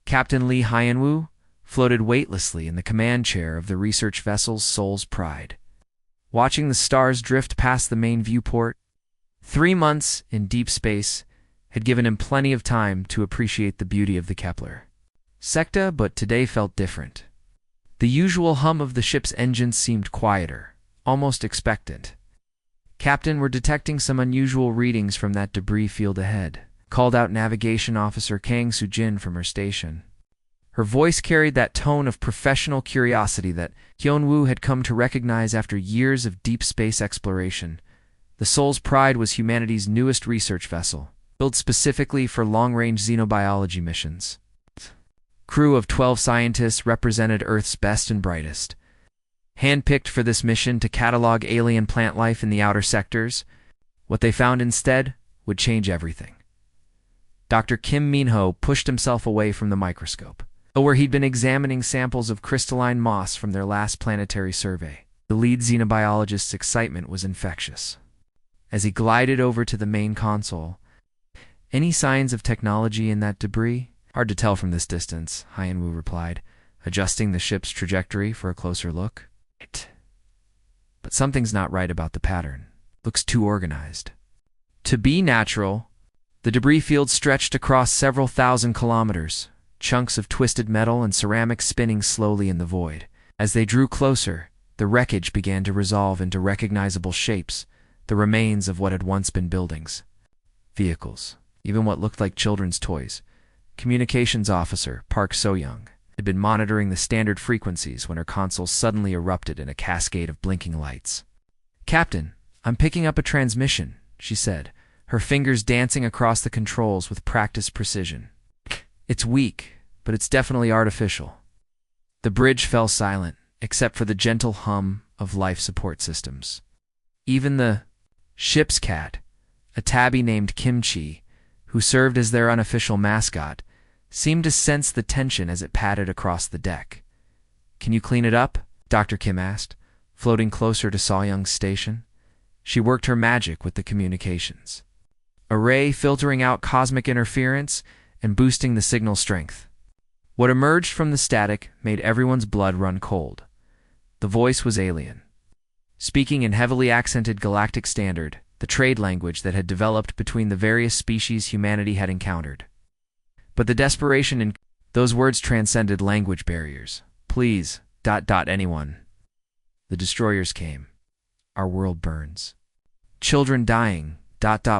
Captain Lee Hyenwoo floated weightlessly in the command chair of the research vessel's Soul's Pride, watching the stars drift past the main viewport. 3 months in deep space had given him plenty of time to appreciate the beauty of the Kepler sector, but today felt different. The usual hum of the ship's engines seemed quieter, almost expectant. "Captain, we're detecting some unusual readings from that debris field ahead," called out Navigation Officer Kang Soo-jin from her station. Her voice carried that tone of professional curiosity that Hyun-woo had come to recognize after years of deep space exploration. The Soul's Pride was humanity's newest research vessel, built specifically for long-range xenobiology missions. Crew of 12 scientists represented Earth's best and brightest. Handpicked for this mission to catalog alien plant life in the outer sectors, what they found instead would change everything. Dr. Kim Min-ho pushed himself away from the microscope, where he'd been examining samples of crystalline moss from their last planetary survey. The lead xenobiologist's excitement was infectious. As he glided over to the main console, "Any signs of technology in that debris?" "Hard to tell from this distance," Hyenwoo replied, adjusting the ship's trajectory for a closer look. "But something's not right about the pattern. Looks too organized." To be natural, the debris field stretched across several thousand kilometers, chunks of twisted metal and ceramic spinning slowly in the void. As they drew closer, the wreckage began to resolve into recognizable shapes, the remains of what had once been buildings, vehicles, even what looked like children's toys. Communications Officer Park So-young had been monitoring the standard frequencies when her console suddenly erupted in a cascade of blinking lights. "Captain, I'm picking up a transmission," she said, her fingers dancing across the controls with practiced precision. "It's weak, but it's definitely artificial." The bridge fell silent, except for the gentle hum of life support systems. Even the ship's cat, a tabby named Kimchi, who served as their unofficial mascot, seemed to sense the tension as it padded across the deck. "Can you clean it up?" Dr. Kim asked, floating closer to So-young's station. She worked her magic with the communications, array filtering out cosmic interference and boosting the signal strength. What emerged from the static made everyone's blood run cold. The voice was alien, speaking in heavily accented Galactic Standard, the trade language that had developed between the various species humanity had encountered. But the desperation in those words transcended language barriers. "Please, anyone." The destroyers came. "Our world burns. Children dying,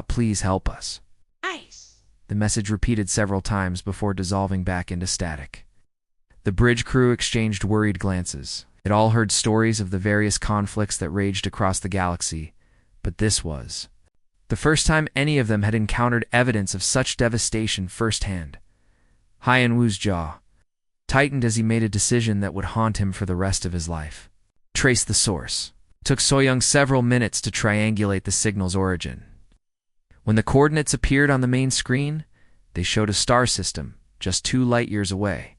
please help us." Nice. The message repeated several times before dissolving back into static. The bridge crew exchanged worried glances. They'd all heard stories of the various conflicts that raged across the galaxy, but this was the first time any of them had encountered evidence of such devastation firsthand. Hyenwoo's jaw tightened as he made a decision that would haunt him for the rest of his life. Trace the source. It took So-young several minutes to triangulate the signal's origin. When the coordinates appeared on the main screen, they showed a star system just 2 light-years away,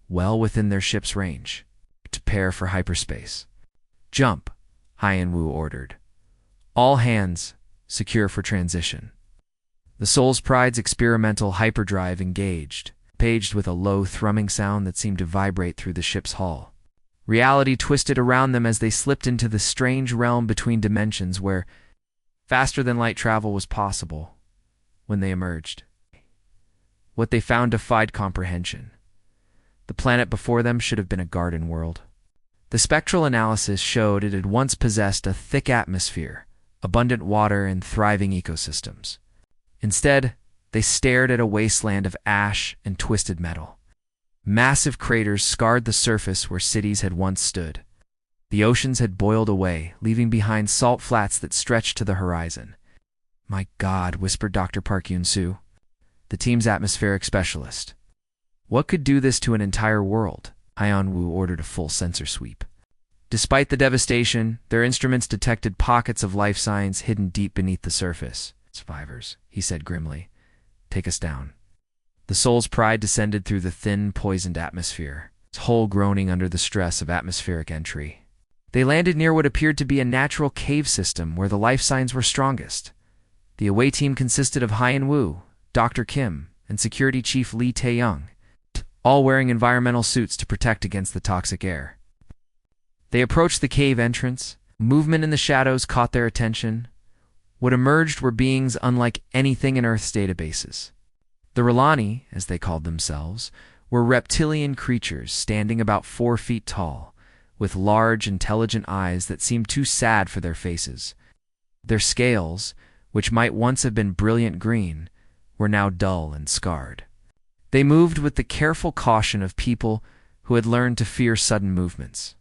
well within their ship's range. Prepare for hyperspace. "Jump," Hyenwoo ordered. "All hands, secure for transition." The Soul's Pride's experimental hyperdrive engaged, paged with a low thrumming sound that seemed to vibrate through the ship's hull. Reality twisted around them as they slipped into the strange realm between dimensions where faster-than-light travel was possible. When they emerged, what they found defied comprehension. The planet before them should have been a garden world. The spectral analysis showed it had once possessed a thick atmosphere, abundant water, and thriving ecosystems. Instead, they stared at a wasteland of ash and twisted metal. Massive craters scarred the surface where cities had once stood. The oceans had boiled away, leaving behind salt flats that stretched to the horizon. "My God," whispered Dr. Park Yoon-soo, the team's atmospheric specialist. "What could do this to an entire world?" Hyenwoo ordered a full sensor sweep. Despite the devastation, their instruments detected pockets of life signs hidden deep beneath the surface. "Survivors," he said grimly. "Take us down." The Soul's Pride descended through the thin, poisoned atmosphere, its hull groaning under the stress of atmospheric entry. They landed near what appeared to be a natural cave system where the life signs were strongest. The away team consisted of Hyenwoo, Dr. Kim, and Security Chief Lee Tae-young. all wearing environmental suits to protect against the toxic air. They approached the cave entrance. Movement in the shadows caught their attention. What emerged were beings unlike anything in Earth's databases. The R'Lani, as they called themselves, were reptilian creatures standing about 4 feet tall, with large, intelligent eyes that seemed too sad for their faces. Their scales, which might once have been brilliant green, were now dull and scarred. They moved with the careful caution of people who had learned to fear sudden movements.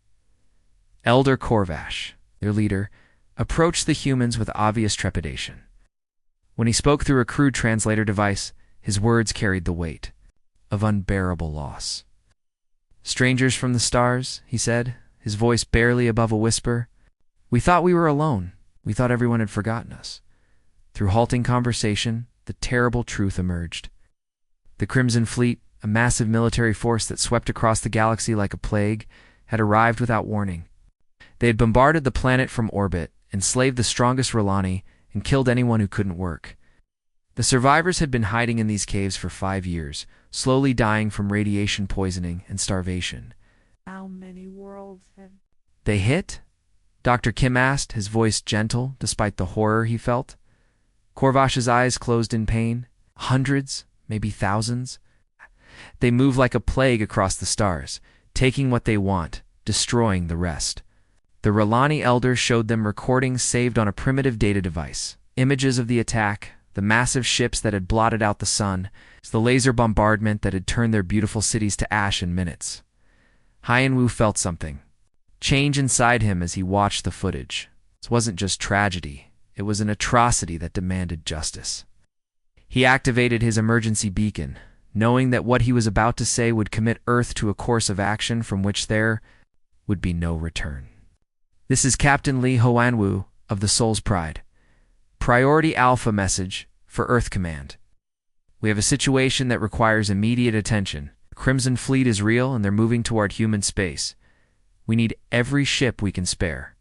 Elder Corvash, their leader, approached the humans with obvious trepidation. When he spoke through a crude translator device, his words carried the weight of unbearable loss. "Strangers from the stars," he said, his voice barely above a whisper. "We thought we were alone. We thought everyone had forgotten us." Through halting conversation, the terrible truth emerged. The Crimson Fleet, a massive military force that swept across the galaxy like a plague, had arrived without warning. They had bombarded the planet from orbit, enslaved the strongest R'Lani, and killed anyone who couldn't work. The survivors had been hiding in these caves for 5 years, slowly dying from radiation poisoning and starvation. How many worlds have "They hit?" Dr. Kim asked, his voice gentle despite the horror he felt. Corvash's eyes closed in pain. "Hundreds, maybe thousands. They move like a plague across the stars, taking what they want, destroying the rest." The R'Lani elder showed them recordings saved on a primitive data device, images of the attack, the massive ships that had blotted out the sun, the laser bombardment that had turned their beautiful cities to ash in minutes. Hyenwu felt something change inside him as he watched the footage. This wasn't just tragedy, it was an atrocity that demanded justice. He activated his emergency beacon, knowing that what he was about to say would commit Earth to a course of action from which there would be no return. "This is Captain Lee Hoanwu of the Soul's Pride. Priority Alpha message for Earth Command. We have a situation that requires immediate attention. The Crimson Fleet is real and they're moving toward human space. We need every ship we can spare."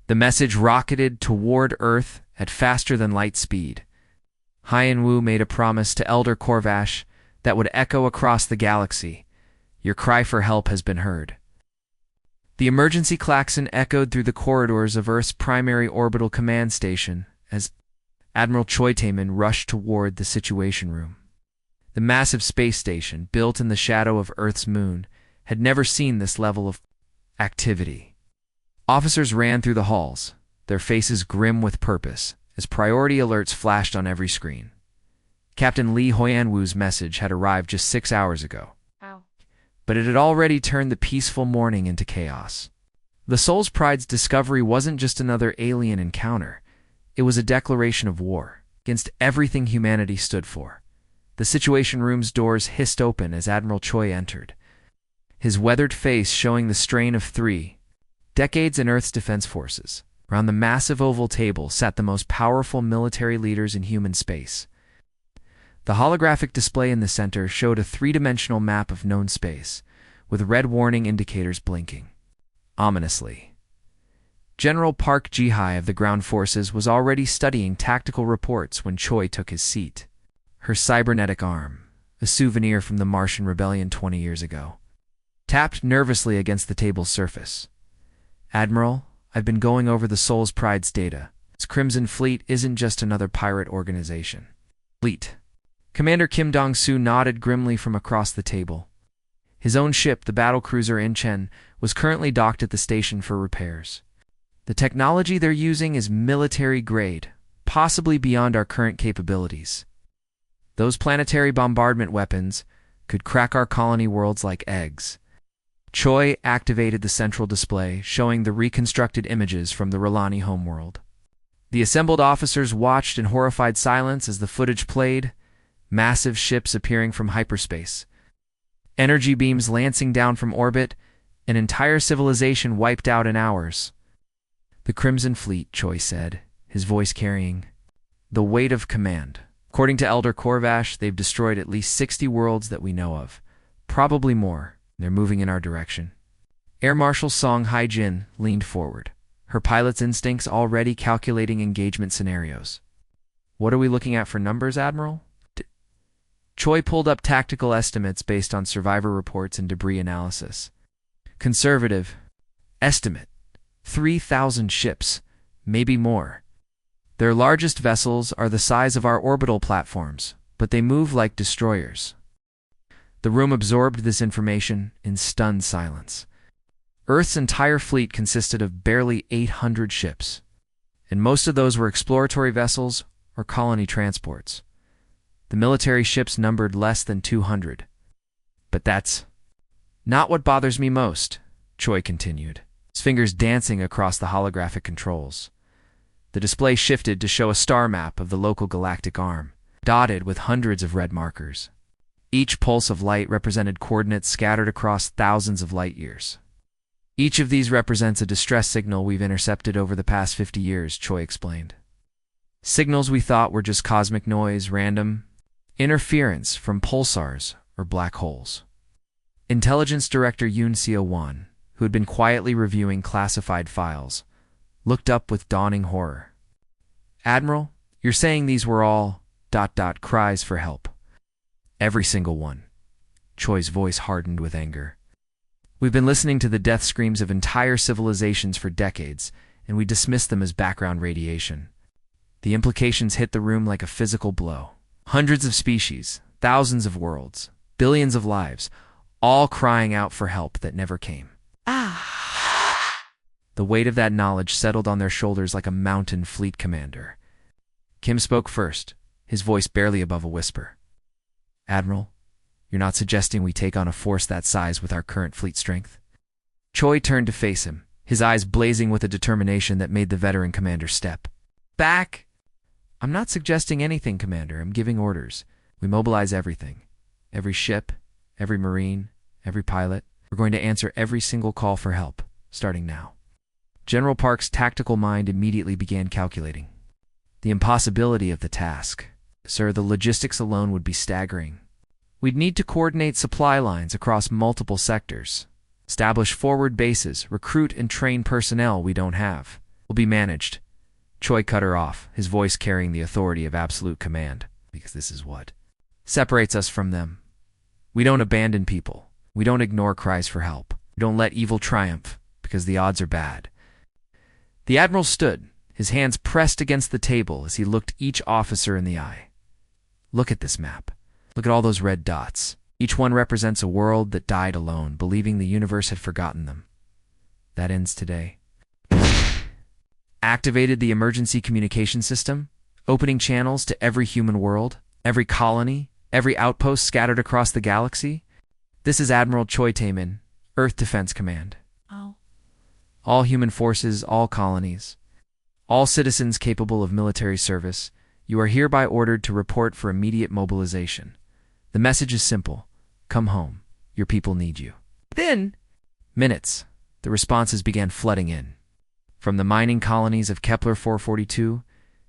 The message rocketed toward Earth at faster-than-light speed. Hyenwu made a promise to Elder Corvash that would echo across the galaxy. "Your cry for help has been heard." The emergency klaxon echoed through the corridors of Earth's primary orbital command station as Admiral Choi Taemin rushed toward the Situation Room. The massive space station, built in the shadow of Earth's moon, had never seen this level of activity. Officers ran through the halls, their faces grim with purpose, as priority alerts flashed on every screen. Captain Lee Hoanwu's message had arrived just 6 hours ago, but it had already turned the peaceful morning into chaos. The Soul's Pride's discovery wasn't just another alien encounter. It was a declaration of war against everything humanity stood for. The Situation Room's doors hissed open as Admiral Choi entered, his weathered face showing the strain of 3 decades in Earth's defense forces. Around the massive oval table sat the most powerful military leaders in human space. The holographic display in the center showed a 3-dimensional map of known space, with red warning indicators blinking ominously. General Park Ji-hai of the ground forces was already studying tactical reports when Choi took his seat. Her cybernetic arm, a souvenir from the Martian rebellion 20 years ago, tapped nervously against the table's surface. "Admiral, I've been going over the Soul's Pride's data. Its Crimson Fleet isn't just another pirate organization." "Fleet." Commander Kim Dong-soo nodded grimly from across the table. His own ship, the battlecruiser Incheon, was currently docked at the station for repairs. "The technology they're using is military grade, possibly beyond our current capabilities. Those planetary bombardment weapons could crack our colony worlds like eggs." Choi activated the central display, showing the reconstructed images from the R'Lani homeworld. The assembled officers watched in horrified silence as the footage played, massive ships appearing from hyperspace, energy beams lancing down from orbit, an entire civilization wiped out in hours. "The Crimson Fleet," Choi said, his voice carrying the weight of command. "According to Elder Corvash, they've destroyed at least 60 worlds that we know of, probably more. They're moving in our direction." Air Marshal Song Hai-jin leaned forward, her pilot's instincts already calculating engagement scenarios. "What are we looking at for numbers, Admiral?" Choi pulled up tactical estimates based on survivor reports and debris analysis. Conservative estimate: 3,000 ships, maybe more. Their largest vessels are the size of our orbital platforms, but they move like destroyers. The room absorbed this information in stunned silence. Earth's entire fleet consisted of barely 800 ships, and most of those were exploratory vessels or colony transports. The military ships numbered less than 200. But that's not what bothers me most, Choi continued, his fingers dancing across the holographic controls. The display shifted to show a star map of the local galactic arm, dotted with hundreds of red markers. Each pulse of light represented coordinates scattered across thousands of light years. Each of these represents a distress signal we've intercepted over the past 50 years, Choi explained. Signals we thought were just cosmic noise, random interference from pulsars or black holes. Intelligence Director Yoon Seo-won, who had been quietly reviewing classified files, looked up with dawning horror. "Admiral, you're saying these were all ... cries for help?" "Every single one." Choi's voice hardened with anger. "We've been listening to the death screams of entire civilizations for decades, and we dismissed them as background radiation." The implications hit the room like a physical blow. Hundreds of species, thousands of worlds, billions of lives, all crying out for help that never came. The weight of that knowledge settled on their shoulders like a mountain fleet commander. Kim spoke first, his voice barely above a whisper. "Admiral, you're not suggesting we take on a force that size with our current fleet strength?" Choi turned to face him, his eyes blazing with a determination that made the veteran commander step back. "I'm not suggesting anything, Commander. I'm giving orders. We mobilize everything. Every ship, every Marine, every pilot. We're going to answer every single call for help, starting now." General Park's tactical mind immediately began calculating. The impossibility of the task. "Sir, the logistics alone would be staggering. We'd need to coordinate supply lines across multiple sectors, establish forward bases, recruit and train personnel we don't have. Will be managed." Choi cut her off, his voice carrying the authority of absolute command, "because this is what separates us from them. We don't abandon people. We don't ignore cries for help. We don't let evil triumph, because the odds are bad." The Admiral stood, his hands pressed against the table as he looked each officer in the eye. "Look at this map. Look at all those red dots. Each one represents a world that died alone, believing the universe had forgotten them. That ends today." Activated the emergency communication system, opening channels to every human world, every colony, every outpost scattered across the galaxy. "This is Admiral Choi Tae-min, Earth Defense Command. Oh. All human forces, all colonies, all citizens capable of military service, you are hereby ordered to report for immediate mobilization. The message is simple. Come home. Your people need you." Within minutes, the responses began flooding in. From the mining colonies of Kepler 442,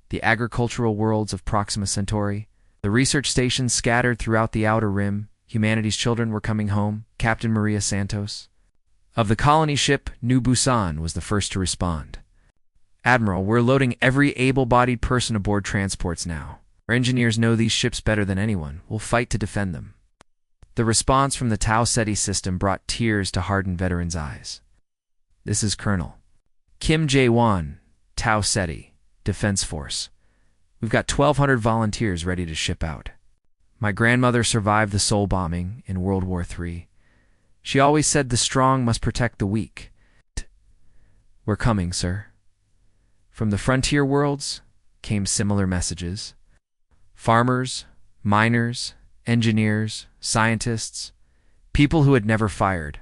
the agricultural worlds of Proxima Centauri, the research stations scattered throughout the Outer Rim, humanity's children were coming home, Captain Maria Santos. Of the colony ship, New Busan was the first to respond. "Admiral, we're loading every able-bodied person aboard transports now. Our engineers know these ships better than anyone. We'll fight to defend them." The response from the Tau Ceti system brought tears to hardened veterans' eyes. "This is Colonel Kim Jae-won, Tau Ceti, Defense Force. We've got 1,200 volunteers ready to ship out. My grandmother survived the Seoul bombing in World War III. She always said the strong must protect the weak. We're coming, sir." From the frontier worlds came similar messages. Farmers, miners, engineers, scientists, people who had never fired.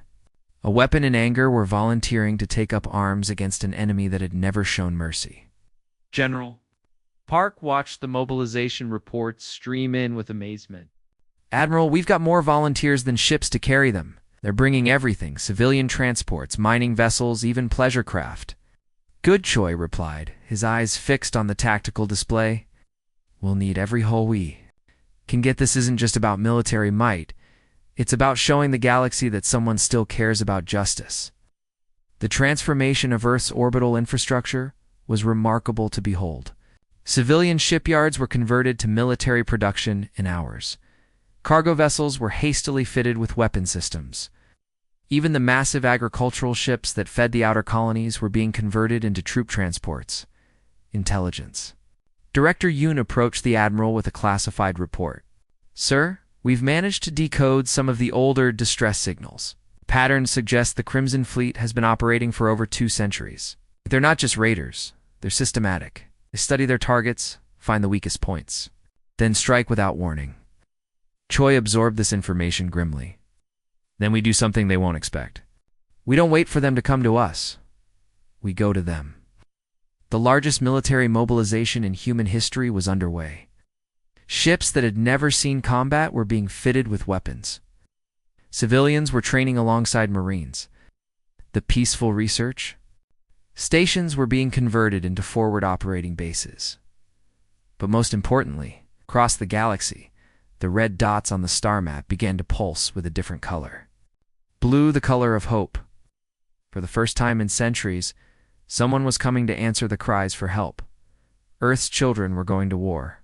A weapon in anger were volunteering to take up arms against an enemy that had never shown mercy. General Park watched the mobilization reports stream in with amazement. "Admiral, we've got more volunteers than ships to carry them. They're bringing everything, civilian transports, mining vessels, even pleasure craft." "Good," Choi replied, his eyes fixed on the tactical display. "We'll need every hull we can get. This isn't just about military might. It's about showing the galaxy that someone still cares about justice." The transformation of Earth's orbital infrastructure was remarkable to behold. Civilian shipyards were converted to military production in hours. Cargo vessels were hastily fitted with weapon systems. Even the massive agricultural ships that fed the outer colonies were being converted into troop transports. Intelligence. Director Yoon approached the Admiral with a classified report. "Sir, we've managed to decode some of the older distress signals. Patterns suggest the Crimson Fleet has been operating for over 2 centuries. They're not just raiders, they're systematic. They study their targets, find the weakest points, then strike without warning." Choi absorbed this information grimly. "Then we do something they won't expect. We don't wait for them to come to us. We go to them." The largest military mobilization in human history was underway. Ships that had never seen combat were being fitted with weapons. Civilians were training alongside Marines. The peaceful research stations were being converted into forward operating bases. But most importantly, across the galaxy, the red dots on the star map began to pulse with a different color. Blue, the color of hope. For the first time in centuries, someone was coming to answer the cries for help. Earth's children were going to war.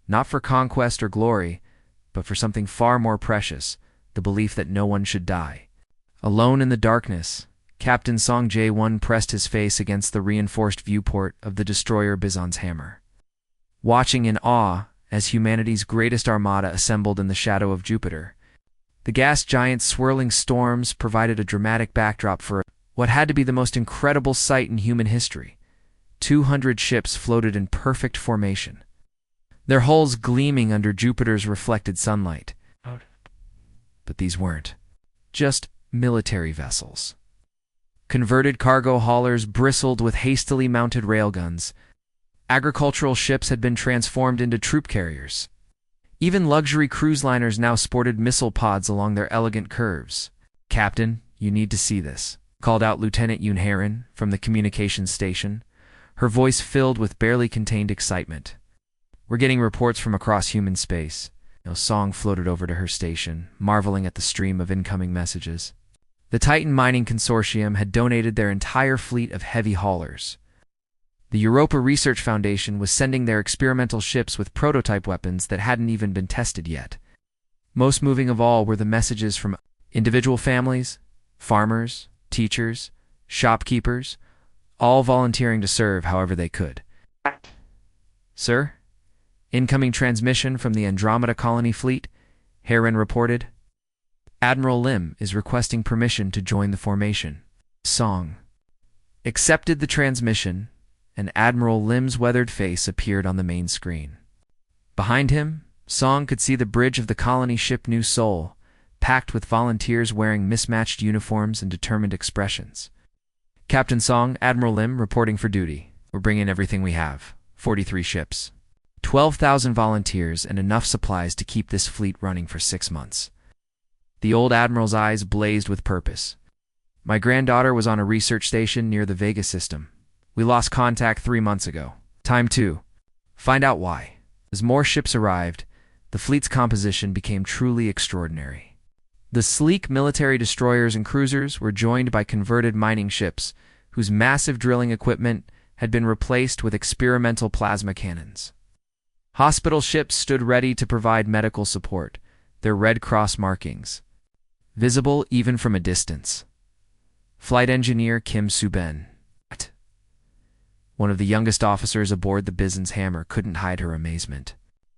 Not for conquest or glory, but for something far more precious, the belief that no one should die. Alone in the darkness, Captain Song Jae-won pressed his face against the reinforced viewport of the destroyer Bizon's Hammer. Watching in awe as humanity's greatest armada assembled in the shadow of Jupiter, the gas giant's swirling storms provided a dramatic backdrop for what had to be the most incredible sight in human history. 200 ships floated in perfect formation, their hulls gleaming under Jupiter's reflected sunlight. But these weren't just military vessels. Converted cargo haulers bristled with hastily mounted railguns. Agricultural ships had been transformed into troop carriers. Even luxury cruise liners now sported missile pods along their elegant curves. "Captain, you need to see this," called out Lieutenant Yoon Heron from the communications station, her voice filled with barely contained excitement. "We're getting reports from across human space." Song floated over to her station, marveling at the stream of incoming messages. The Titan Mining Consortium had donated their entire fleet of heavy haulers. The Europa Research Foundation was sending their experimental ships with prototype weapons that hadn't even been tested yet. Most moving of all were the messages from individual families, farmers, teachers, shopkeepers, all volunteering to serve however they could. "Sir? Incoming transmission from the Andromeda Colony Fleet," Heron reported. "Admiral Lim is requesting permission to join the formation." Song accepted the transmission, and Admiral Lim's weathered face appeared on the main screen. Behind him, Song could see the bridge of the colony ship New Seoul, packed with volunteers wearing mismatched uniforms and determined expressions. "Captain Song, Admiral Lim reporting for duty. We're bringing everything we have. 43 ships. 12,000 volunteers and enough supplies to keep this fleet running for 6 months." The old admiral's eyes blazed with purpose. "My granddaughter was on a research station near the Vega system. We lost contact 3 months ago. Time to find out why." As more ships arrived, the fleet's composition became truly extraordinary. The sleek military destroyers and cruisers were joined by converted mining ships, whose massive drilling equipment had been replaced with experimental plasma cannons. Hospital ships stood ready to provide medical support, their Red Cross markings visible even from a distance. Flight engineer Kim Soo-ben, one of the youngest officers aboard the Bizon's Hammer, couldn't hide her amazement.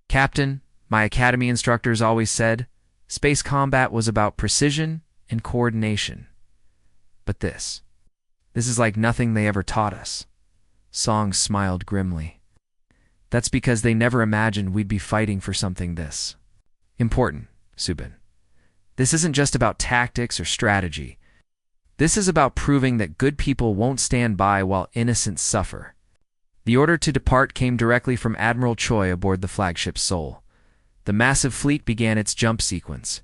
"Captain, my academy instructors always said space combat was about precision and coordination. But this is like nothing they ever taught us." Song smiled grimly. "That's because they never imagined we'd be fighting for something this important, Soo-ben. This isn't just about tactics or strategy. This is about proving that good people won't stand by while innocents suffer." The order to depart came directly from Admiral Choi aboard the flagship Seoul. The massive fleet began its jump sequence.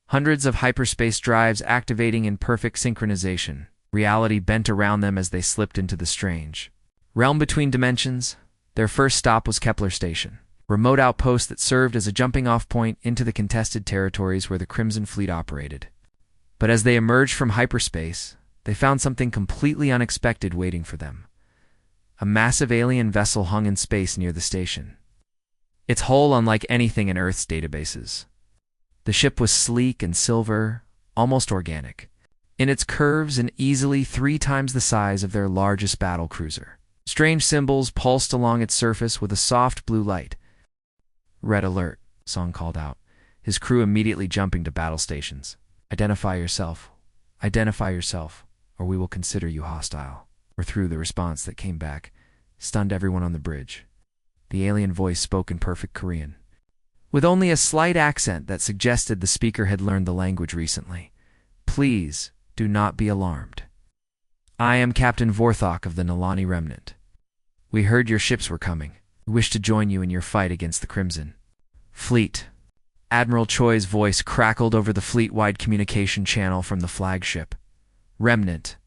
Hundreds of hyperspace drives activating in perfect synchronization. Reality bent around them as they slipped into the strange realm between dimensions. Their first stop was Kepler Station, a remote outpost that served as a jumping-off point into the contested territories where the Crimson Fleet operated. But as they emerged from hyperspace, they found something completely unexpected waiting for them. A massive alien vessel hung in space near the station, its hull unlike anything in Earth's databases. The ship was sleek and silver, almost organic, in its curves and easily 3 times the size of their largest battle cruiser. Strange symbols pulsed along its surface with a soft blue light. "Red alert," Song called out, his crew immediately jumping to battle stations. Identify yourself, or we will consider you hostile," or through the response that came back, stunned everyone on the bridge. The alien voice spoke in perfect Korean, with only a slight accent that suggested the speaker had learned the language recently. "Please, do not be alarmed. I am Captain Vorthok of the Nalani Remnant. We heard your ships were coming. We wish to join you in your fight against the Crimson Fleet." Admiral Choi's voice crackled over the fleet-wide communication channel from the flagship. "Remnant,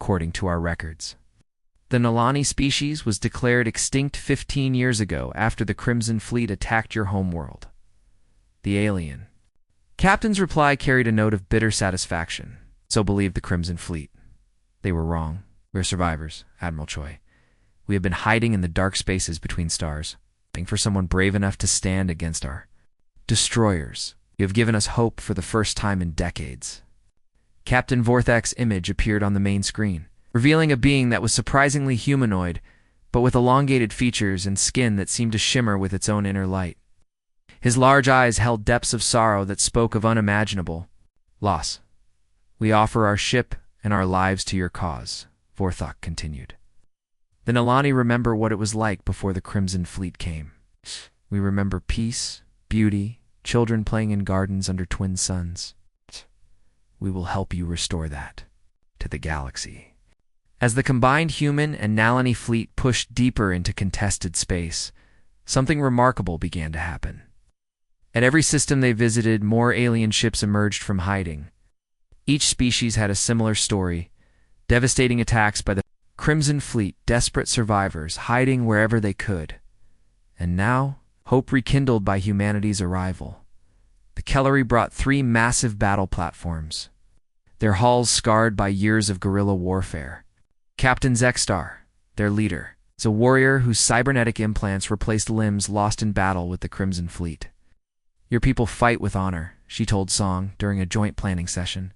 according to our records. The Nalani species was declared extinct 15 years ago after the Crimson Fleet attacked your homeworld." The alien captain's reply carried a note of bitter satisfaction. "So believed the Crimson Fleet. They were wrong. We're survivors, Admiral Choi. We have been hiding in the dark spaces between stars, waiting for someone brave enough to stand against our destroyers. You have given us hope for the first time in decades." Captain Vorthak's image appeared on the main screen, revealing a being that was surprisingly humanoid, but with elongated features and skin that seemed to shimmer with its own inner light. His large eyes held depths of sorrow that spoke of unimaginable loss. "We offer our ship and our lives to your cause," Vorthok continued. "The Nalani remember what it was like before the Crimson Fleet came. We remember peace, beauty, children playing in gardens under twin suns. We will help you restore that to the galaxy." As the combined human and Nalani fleet pushed deeper into contested space, something remarkable began to happen. At every system they visited, more alien ships emerged from hiding. Each species had a similar story: devastating attacks by the Crimson Fleet, desperate survivors hiding wherever they could. And now, hope rekindled by humanity's arrival. The Kellery brought 3 massive battle platforms, their hulls scarred by years of guerrilla warfare. Captain Zexstar, their leader, is a warrior whose cybernetic implants replaced limbs lost in battle with the Crimson Fleet. "Your people fight with honor," she told Song during a joint planning session.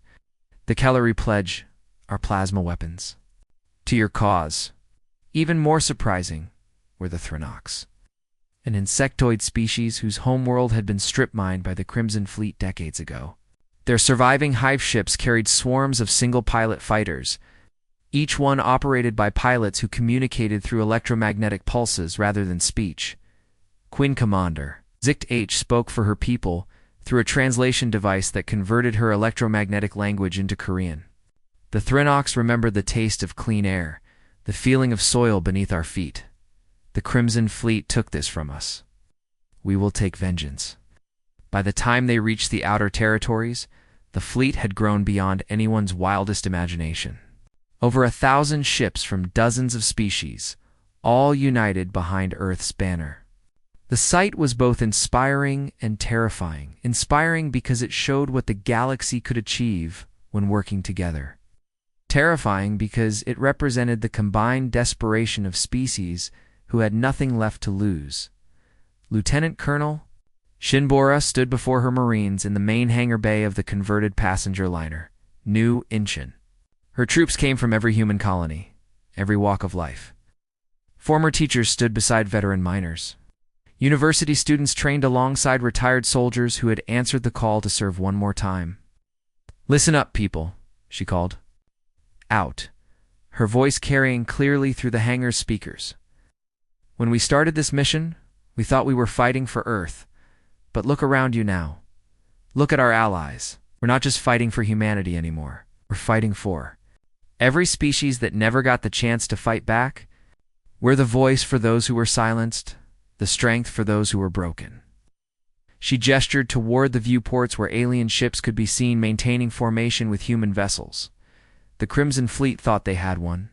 "The Kellery pledge our plasma weapons to your cause." Even more surprising were the Thrinox, an insectoid species whose homeworld had been strip-mined by the Crimson Fleet decades ago. Their surviving hive ships carried swarms of single-pilot fighters, each one operated by pilots who communicated through electromagnetic pulses rather than speech. Queen Commander Zicht H spoke for her people through a translation device that converted her electromagnetic language into Korean. The Thrinox remembered the taste of clean air, the feeling of soil beneath our feet. "The Crimson Fleet took this from us. We will take vengeance." By the time they reached the outer territories, the fleet had grown beyond anyone's wildest imagination. Over 1,000 ships from dozens of species, all united behind Earth's banner. The sight was both inspiring and terrifying. Inspiring because it showed what the galaxy could achieve when working together. Terrifying because it represented the combined desperation of species who had nothing left to lose. Lieutenant Colonel Shinbora stood before her Marines in the main hangar bay of the converted passenger liner, New Incheon. Her troops came from every human colony, every walk of life. Former teachers stood beside veteran miners. University students trained alongside retired soldiers who had answered the call to serve one more time. "Listen up, people," she called out, her voice carrying clearly through the hangar's speakers. "When we started this mission, we thought we were fighting for Earth. But look around you now. Look at our allies. We're not just fighting for humanity anymore. We're fighting for every species that never got the chance to fight back. We're the voice for those who were silenced, the strength for those who were broken." She gestured toward the viewports where alien ships could be seen maintaining formation with human vessels. The Crimson Fleet thought they had one.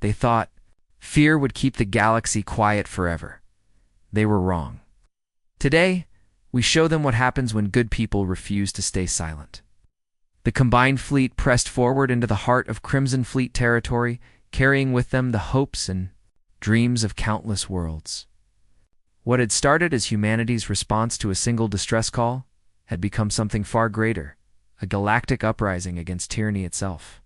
They thought fear would keep the galaxy quiet forever. They were wrong. Today, we show them what happens when good people refuse to stay silent. The combined fleet pressed forward into the heart of Crimson Fleet territory, carrying with them the hopes and dreams of countless worlds. What had started as humanity's response to a single distress call had become something far greater, a galactic uprising against tyranny itself.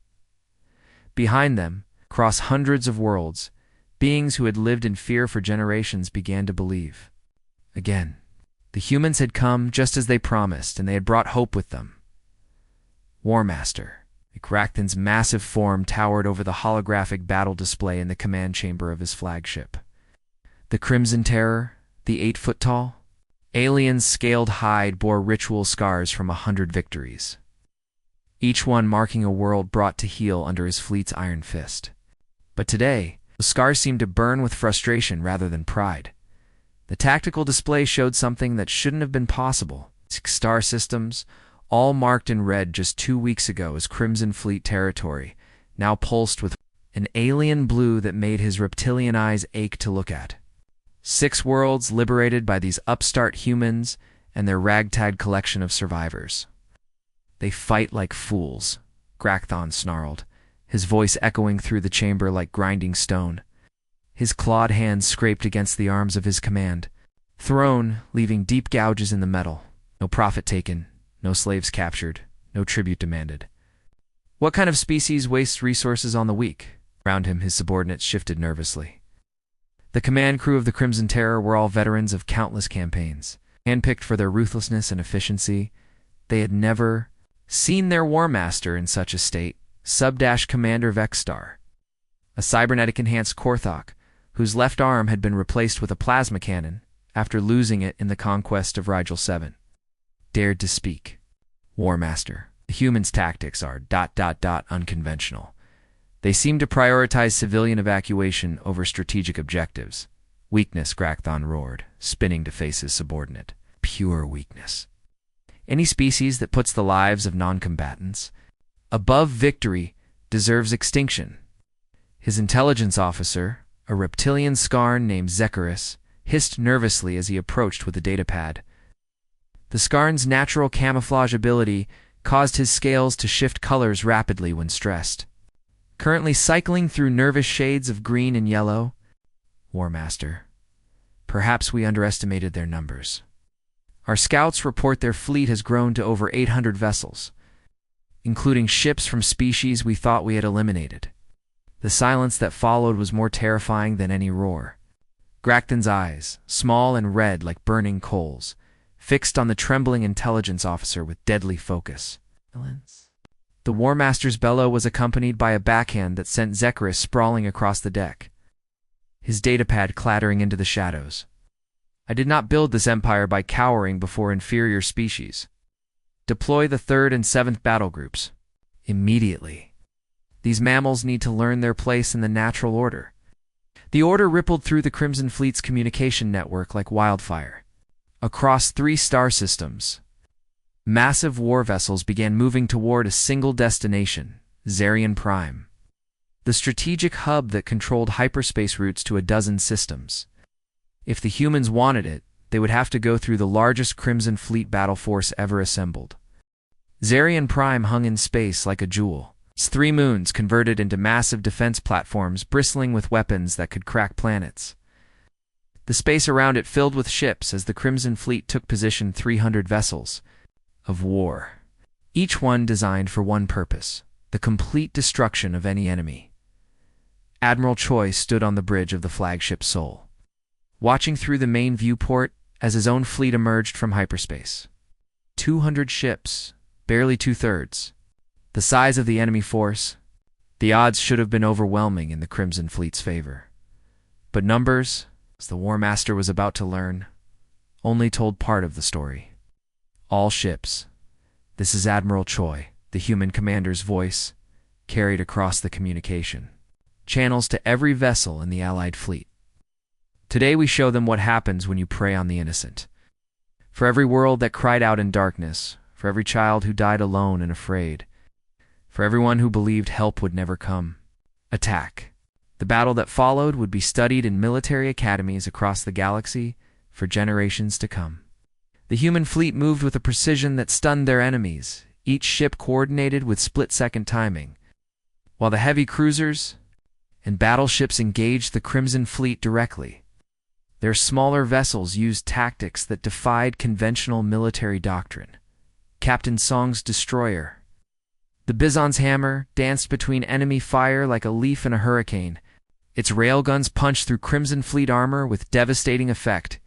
Behind them, across hundreds of worlds, beings who had lived in fear for generations began to believe. Again, the humans had come just as they promised, and they had brought hope with them. War Master, Grakton's massive form towered over the holographic battle display in the command chamber of his flagship. The Crimson Terror, the 8-foot-tall, alien's scaled hide bore ritual scars from 100 victories, each one marking a world brought to heel under his fleet's iron fist. But today, the scars seemed to burn with frustration rather than pride. The tactical display showed something that shouldn't have been possible. 6 star systems, all marked in red just 2 weeks ago as Crimson Fleet territory, now pulsed with an alien blue that made his reptilian eyes ache to look at. 6 worlds liberated by these upstart humans and their ragtag collection of survivors. "They fight like fools," Grakton snarled, his voice echoing through the chamber like grinding stone. His clawed hands scraped against the arms of his command throne, leaving deep gouges in the metal. No profit taken, no slaves captured, no tribute demanded. "What kind of species wastes resources on the weak?" Around him, his subordinates shifted nervously. The command crew of the Crimson Terror were all veterans of countless campaigns, handpicked for their ruthlessness and efficiency. They had never seen their War Master in such a state, Sub-Commander Vexstar, a cybernetic-enhanced Korthok, whose left arm had been replaced with a plasma cannon after losing it in the conquest of Rigel 7. Dared to speak. "War Master, the humans' tactics are ... unconventional. They seem to prioritize civilian evacuation over strategic objectives." "Weakness," Grakton roared, spinning to face his subordinate. "Pure weakness. Any species that puts the lives of non-combatants above victory deserves extinction." His intelligence officer, a reptilian Skarn named Zecharis, hissed nervously as he approached with a datapad. The Skarn's natural camouflage ability caused his scales to shift colors rapidly when stressed, currently cycling through nervous shades of green and yellow. "War Master, perhaps we underestimated their numbers. Our scouts report their fleet has grown to over 800 vessels, including ships from species we thought we had eliminated." The silence that followed was more terrifying than any roar. Grakton's eyes, small and red like burning coals, fixed on the trembling intelligence officer with deadly focus. The War Master's bellow was accompanied by a backhand that sent Zecharis sprawling across the deck, his datapad clattering into the shadows. "I did not build this empire by cowering before inferior species. Deploy the 3rd and 7th battle groups. Immediately. These mammals need to learn their place in the natural order." The order rippled through the Crimson Fleet's communication network like wildfire. Across 3 star systems, massive war vessels began moving toward a single destination, Zarian Prime, the strategic hub that controlled hyperspace routes to a dozen systems. If the humans wanted it, they would have to go through the largest Crimson Fleet battle force ever assembled. Zarian Prime hung in space like a jewel, its 3 moons converted into massive defense platforms bristling with weapons that could crack planets. The space around it filled with ships as the Crimson Fleet took position 300 vessels of war, each one designed for one purpose: the complete destruction of any enemy. Admiral Choi stood on the bridge of the flagship Sol, watching through the main viewport as his own fleet emerged from hyperspace. 200 ships, barely 2/3. The size of the enemy force, the odds should have been overwhelming in the Crimson Fleet's favor. But numbers, as the War Master was about to learn, only told part of the story. "All ships. This is Admiral Choi," the human commander's voice carried across the communication channels to every vessel in the Allied fleet. "Today we show them what happens when you prey on the innocent. For every world that cried out in darkness, for every child who died alone and afraid, for everyone who believed help would never come, attack." The battle that followed would be studied in military academies across the galaxy for generations to come. The human fleet moved with a precision that stunned their enemies, each ship coordinated with split-second timing, while the heavy cruisers and battleships engaged the Crimson Fleet directly. Their smaller vessels used tactics that defied conventional military doctrine. Captain Song's destroyer. The Bizon's hammer danced between enemy fire like a leaf in a hurricane. Its railguns punched through Crimson Fleet armor with devastating effect,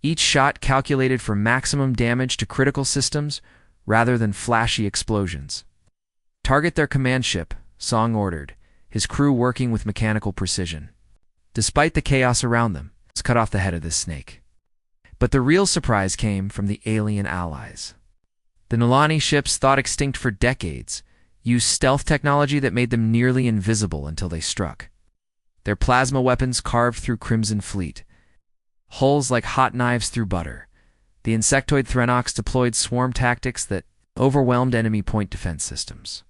each shot calculated for maximum damage to critical systems rather than flashy explosions. "Target their command ship," Song ordered, his crew working with mechanical precision. Despite the chaos around them, let's cut off the head of this snake. But the real surprise came from the alien allies. The Nilani ships, thought extinct for decades, used stealth technology that made them nearly invisible until they struck. Their plasma weapons carved through Crimson Fleet, hulls like hot knives through butter. The insectoid Threnox deployed swarm tactics that overwhelmed enemy point defense systems.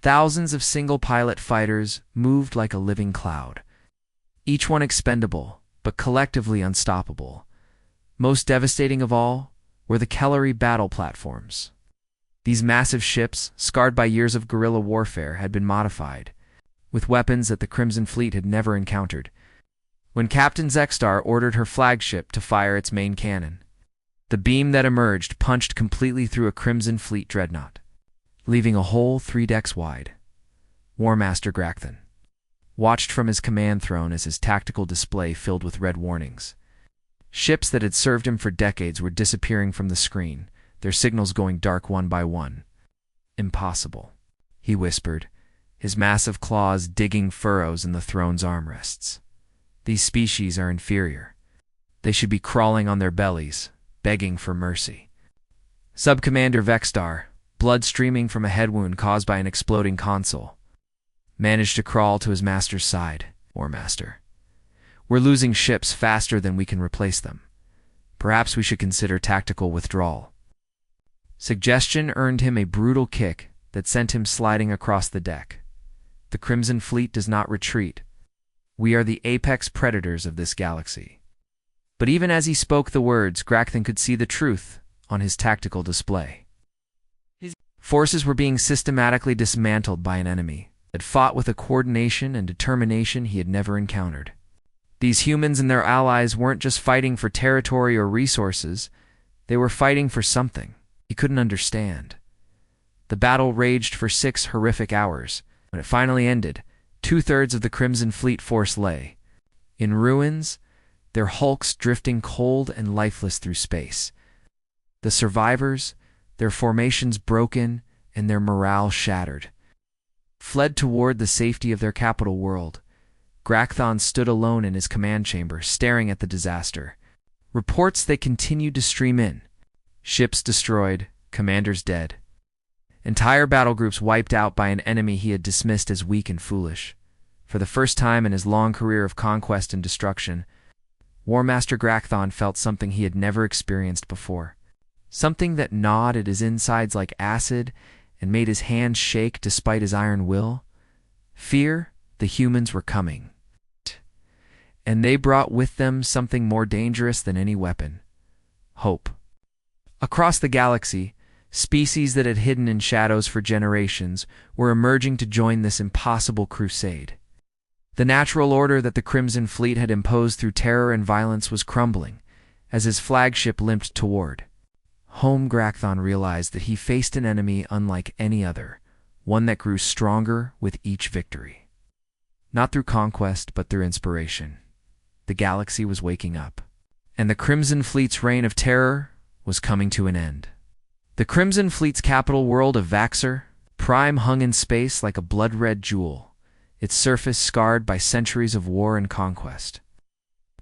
Thousands of single-pilot fighters moved like a living cloud, each one expendable, but collectively unstoppable. Most devastating of all were the Kellery battle platforms. These massive ships, scarred by years of guerrilla warfare, had been modified, with weapons that the Crimson Fleet had never encountered. When Captain Zexstar ordered her flagship to fire its main cannon, the beam that emerged punched completely through a Crimson Fleet dreadnought, leaving a hole 3 decks wide. War Master Gracthan watched from his command throne as his tactical display filled with red warnings. Ships that had served him for decades were disappearing from the screen, their signals going dark one by one. "Impossible," he whispered, his massive claws digging furrows in the throne's armrests. "These species are inferior. They should be crawling on their bellies, begging for mercy." Subcommander Vexstar, blood streaming from a head wound caused by an exploding console, managed to crawl to his master's side. "War Master, we're losing ships faster than we can replace them. Perhaps we should consider tactical withdrawal." Suggestion earned him a brutal kick that sent him sliding across the deck. "The Crimson Fleet does not retreat. We are the apex predators of this galaxy." But even as he spoke the words, Gracthan could see the truth on his tactical display. His forces were being systematically dismantled by an enemy that fought with a coordination and determination he had never encountered. These humans and their allies weren't just fighting for territory or resources, they were fighting for something he couldn't understand. The battle raged for 6 horrific hours. When it finally ended, 2/3 of the Crimson Fleet force lay in ruins, their hulks drifting cold and lifeless through space. The survivors, their formations broken and their morale shattered, fled toward the safety of their capital world. Gracthan stood alone in his command chamber, staring at the disaster. Reports they continued to stream in. Ships destroyed, commanders dead. Entire battle groups wiped out by an enemy he had dismissed as weak and foolish. For the first time in his long career of conquest and destruction, War Master Gracthan felt something he had never experienced before. Something that gnawed at his insides like acid and made his hands shake despite his iron will. Fear. The humans were coming. And they brought with them something more dangerous than any weapon: hope. Across the galaxy, species that had hidden in shadows for generations were emerging to join this impossible crusade. The natural order that the Crimson Fleet had imposed through terror and violence was crumbling as his flagship limped toward home. Gracthan realized that he faced an enemy unlike any other, one that grew stronger with each victory. Not through conquest, but through inspiration. The galaxy was waking up, and the Crimson Fleet's reign of terror was coming to an end. The Crimson Fleet's capital world of Vaxxor Prime hung in space like a blood-red jewel, its surface scarred by centuries of war and conquest.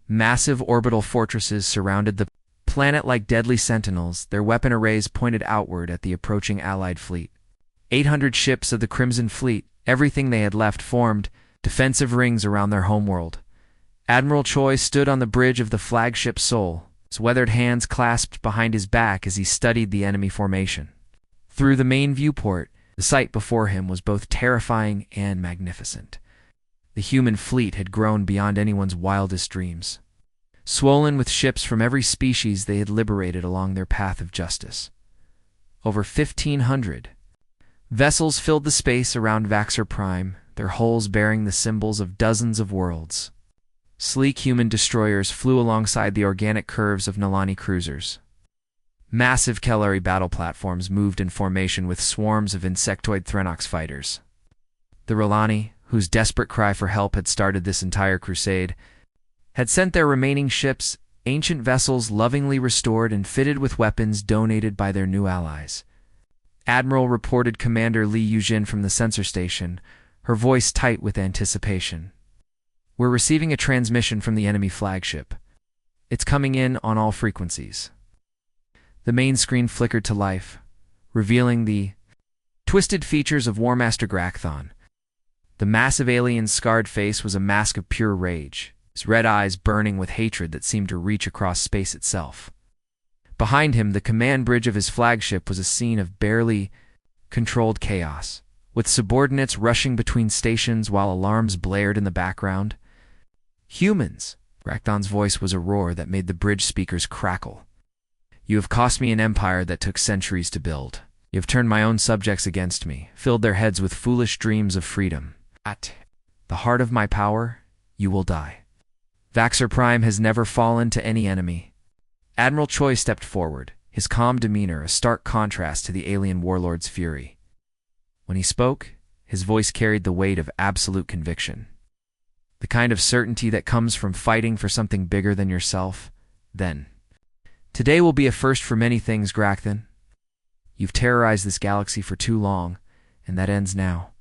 Massive orbital fortresses surrounded the planet like deadly sentinels, their weapon arrays pointed outward at the approaching Allied fleet. 800 ships of the Crimson Fleet, everything they had left, formed defensive rings around their homeworld. Admiral Choi stood on the bridge of the flagship Sol, his weathered hands clasped behind his back as he studied the enemy formation. Through the main viewport, the sight before him was both terrifying and magnificent. The human fleet had grown beyond anyone's wildest dreams, swollen with ships from every species they had liberated along their path of justice. Over 1,500 vessels filled the space around Vaxxor Prime, their hulls bearing the symbols of dozens of worlds. Sleek human destroyers flew alongside the organic curves of Nilani cruisers. Massive Kellari battle platforms moved in formation with swarms of insectoid Threnox fighters. The Rolani, whose desperate cry for help had started this entire crusade, had sent their remaining ships, ancient vessels lovingly restored and fitted with weapons donated by their new allies. Admiral reported Commander Li Yujin from the sensor station, her voice tight with anticipation. "We're receiving a transmission from the enemy flagship. It's coming in on all frequencies." The main screen flickered to life, revealing the twisted features of War Master Grakthon. The massive alien's scarred face was a mask of pure rage, his red eyes burning with hatred that seemed to reach across space itself. Behind him, the command bridge of his flagship was a scene of barely controlled chaos, with subordinates rushing between stations while alarms blared in the background. "Humans!" Grakthon's voice was a roar that made the bridge speakers crackle. "You have cost me an empire that took centuries to build. You have turned my own subjects against me, filled their heads with foolish dreams of freedom. At the heart of my power, you will die." Vaxxer Prime has never fallen to any enemy. Admiral Choi stepped forward, his calm demeanor a stark contrast to the alien warlord's fury. When he spoke, his voice carried the weight of absolute conviction. The kind of certainty that comes from fighting for something bigger than yourself. Then, "Today will be a first for many things, Grakthon. You've terrorized this galaxy for too long, and that ends now.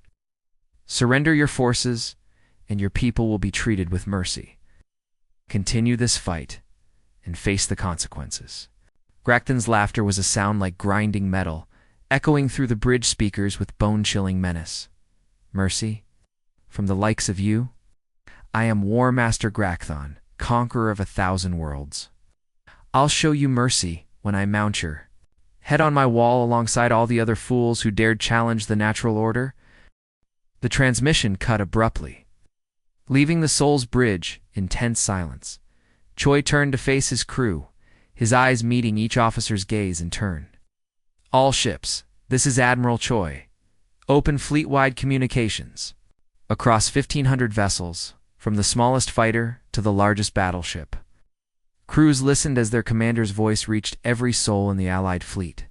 Surrender your forces, and your people will be treated with mercy. Continue this fight, and face the consequences." Grakthon's laughter was a sound like grinding metal, echoing through the bridge speakers with bone-chilling menace. "Mercy? From the likes of you? I am War Master Grakthon, conqueror of 1,000 worlds. I'll show you mercy when I mount your head on my wall alongside all the other fools who dared challenge the natural order." The transmission cut abruptly. Leaving the Soul's Bridge in tense silence, Choi turned to face his crew, his eyes meeting each officer's gaze in turn. "All ships, this is Admiral Choi. Open fleet-wide communications. Across 1,500 vessels, from the smallest fighter to the largest battleship." Crews listened as their commander's voice reached every soul in the Allied fleet.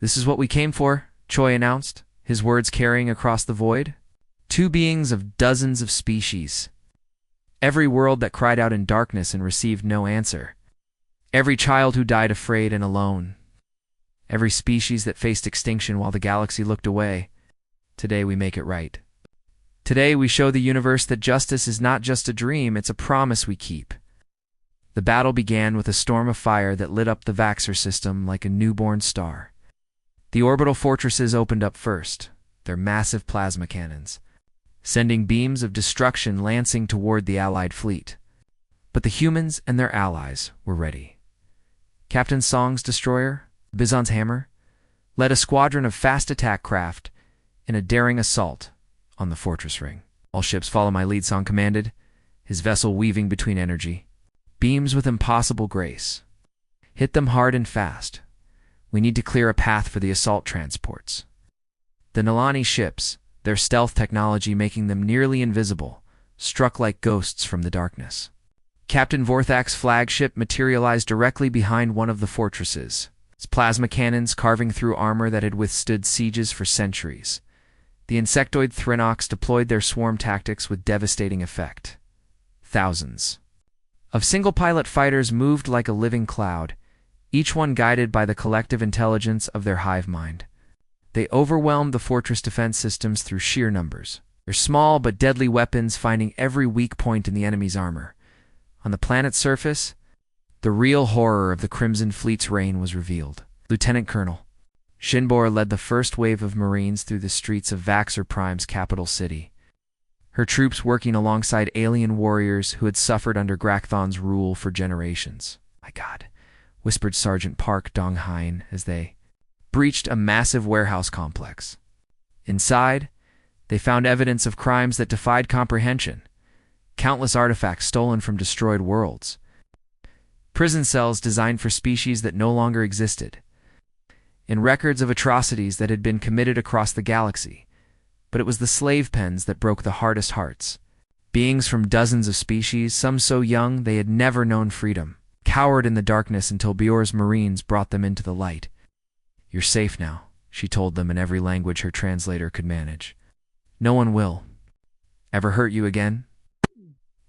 "This is what we came for," Choi announced, his words carrying across the void. "Two beings of dozens of species. Every world that cried out in darkness and received no answer. Every child who died afraid and alone. Every species that faced extinction while the galaxy looked away. Today we make it right. Today we show the universe that justice is not just a dream, it's a promise we keep." The battle began with a storm of fire that lit up the Vaxxer system like a newborn star. The orbital fortresses opened up first, their massive plasma cannons, sending beams of destruction lancing toward the Allied fleet. But the humans and their allies were ready. Captain Song's destroyer, Bizon's Hammer, led a squadron of fast attack craft in a daring assault on the fortress ring. "All ships follow my lead," Song commanded, his vessel weaving between energy beams with impossible grace. "Hit them hard and fast. We need to clear a path for the assault transports." The Nilani ships, their stealth technology making them nearly invisible, struck like ghosts from the darkness. Captain Vorthak's flagship materialized directly behind one of the fortresses, its plasma cannons carving through armor that had withstood sieges for centuries. The insectoid Threnox deployed their swarm tactics with devastating effect. Thousands of single-pilot fighters moved like a living cloud, each one guided by the collective intelligence of their hive mind. They overwhelmed the fortress defense systems through sheer numbers, their small but deadly weapons finding every weak point in the enemy's armor. On the planet's surface, the real horror of the Crimson Fleet's reign was revealed. Lieutenant Colonel Shinbor led the first wave of Marines through the streets of Vaxxer Prime's capital city, her troops working alongside alien warriors who had suffered under Grakthon's rule for generations. "My God," whispered Sergeant Park Donghain as they breached a massive warehouse complex. Inside, they found evidence of crimes that defied comprehension. Countless artifacts stolen from destroyed worlds. Prison cells designed for species that no longer existed. And records of atrocities that had been committed across the galaxy. But it was the slave pens that broke the hardest hearts. Beings from dozens of species, some so young they had never known freedom. cowered in the darkness until Bjor's marines brought them into the light. "You're safe now," she told them in every language her translator could manage. "No one will ever hurt you again."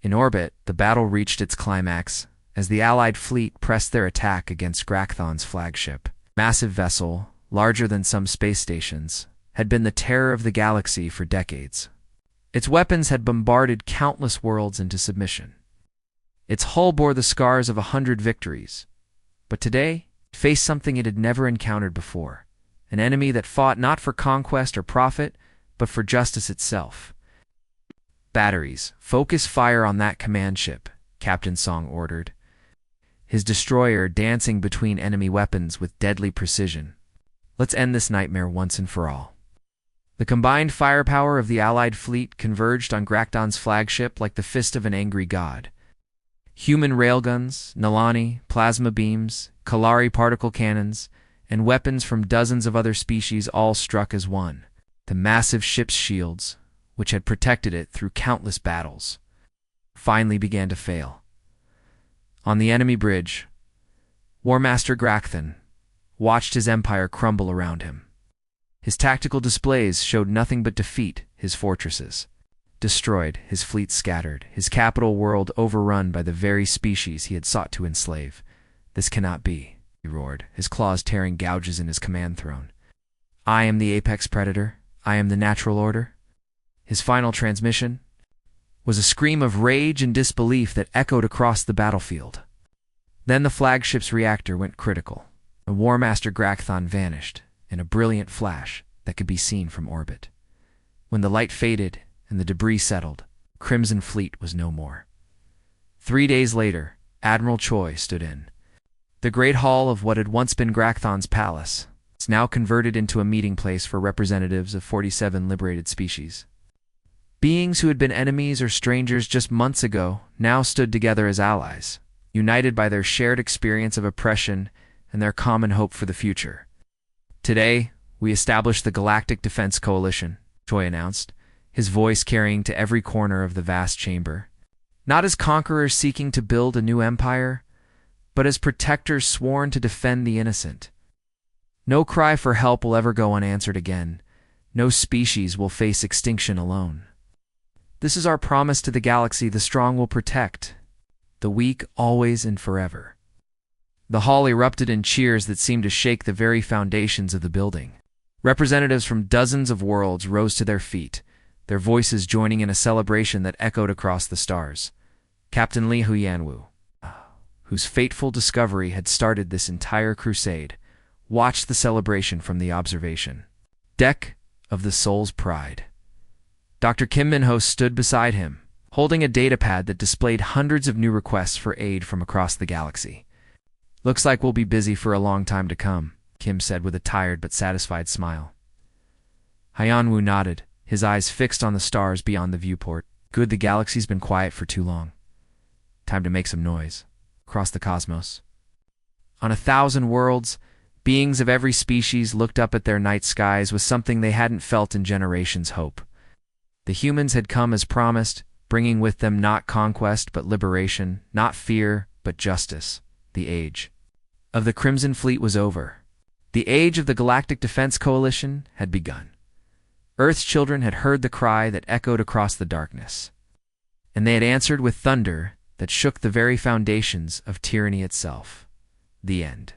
In orbit, the battle reached its climax as the Allied fleet pressed their attack against Grakthon's flagship. Massive vessel, larger than some space stations, had been the terror of the galaxy for decades. Its weapons had bombarded countless worlds into submission. Its hull bore the scars of 100 victories, but today it faced something it had never encountered before, an enemy that fought not for conquest or profit, but for justice itself. "Batteries, focus fire on that command ship," Captain Song ordered, his destroyer dancing between enemy weapons with deadly precision. "Let's end this nightmare once and for all." The combined firepower of the Allied fleet converged on Grakdon's flagship like the fist of an angry god. Human railguns, Nalani, plasma beams, Kalari particle cannons, and weapons from dozens of other species all struck as one. The massive ship's shields, which had protected it through countless battles, finally began to fail. On the enemy bridge, War Master Grakthon watched his empire crumble around him. His tactical displays showed nothing but defeat. His fortresses destroyed, his fleet scattered, his capital world overrun by the very species he had sought to enslave. "This cannot be," he roared, his claws tearing gouges in his command throne. "I am the apex predator. I am the natural order." His final transmission was a scream of rage and disbelief that echoed across the battlefield. Then the flagship's reactor went critical, and War Master Grakthon vanished in a brilliant flash that could be seen from orbit. When the light faded and the debris settled, Crimson Fleet was no more. 3 days later, Admiral Choi stood in the great hall of what had once been Grakthon's palace. It's now converted into a meeting place for representatives of 47 liberated species. Beings who had been enemies or strangers just months ago now stood together as allies, united by their shared experience of oppression and their common hope for the future. "Today, we established the Galactic Defense Coalition," Choi announced, his voice carrying to every corner of the vast chamber. "Not as conquerors seeking to build a new empire, but as protectors sworn to defend the innocent. No cry for help will ever go unanswered again. No species will face extinction alone. This is our promise to the galaxy: the strong will protect, the weak always and forever." The hall erupted in cheers that seemed to shake the very foundations of the building. Representatives from dozens of worlds rose to their feet, their voices joining in a celebration that echoed across the stars. Captain Li Huyanwu, whose fateful discovery had started this entire crusade, watched the celebration from the observation deck of the Soul's Pride. Dr. Kim Min-ho stood beside him, holding a datapad that displayed hundreds of new requests for aid from across the galaxy. "Looks like we'll be busy for a long time to come," Kim said with a tired but satisfied smile. Hyanwu nodded, his eyes fixed on the stars beyond the viewport. "Good, the galaxy's been quiet for too long. Time to make some noise." Across the cosmos, on 1,000 worlds, beings of every species looked up at their night skies with something they hadn't felt in generations: hope. The humans had come as promised, bringing with them not conquest but liberation, not fear but justice. The age of the Crimson Fleet was over. The age of the Galactic Defense Coalition had begun. Earth's children had heard the cry that echoed across the darkness, and they had answered with thunder that shook the very foundations of tyranny itself. The end.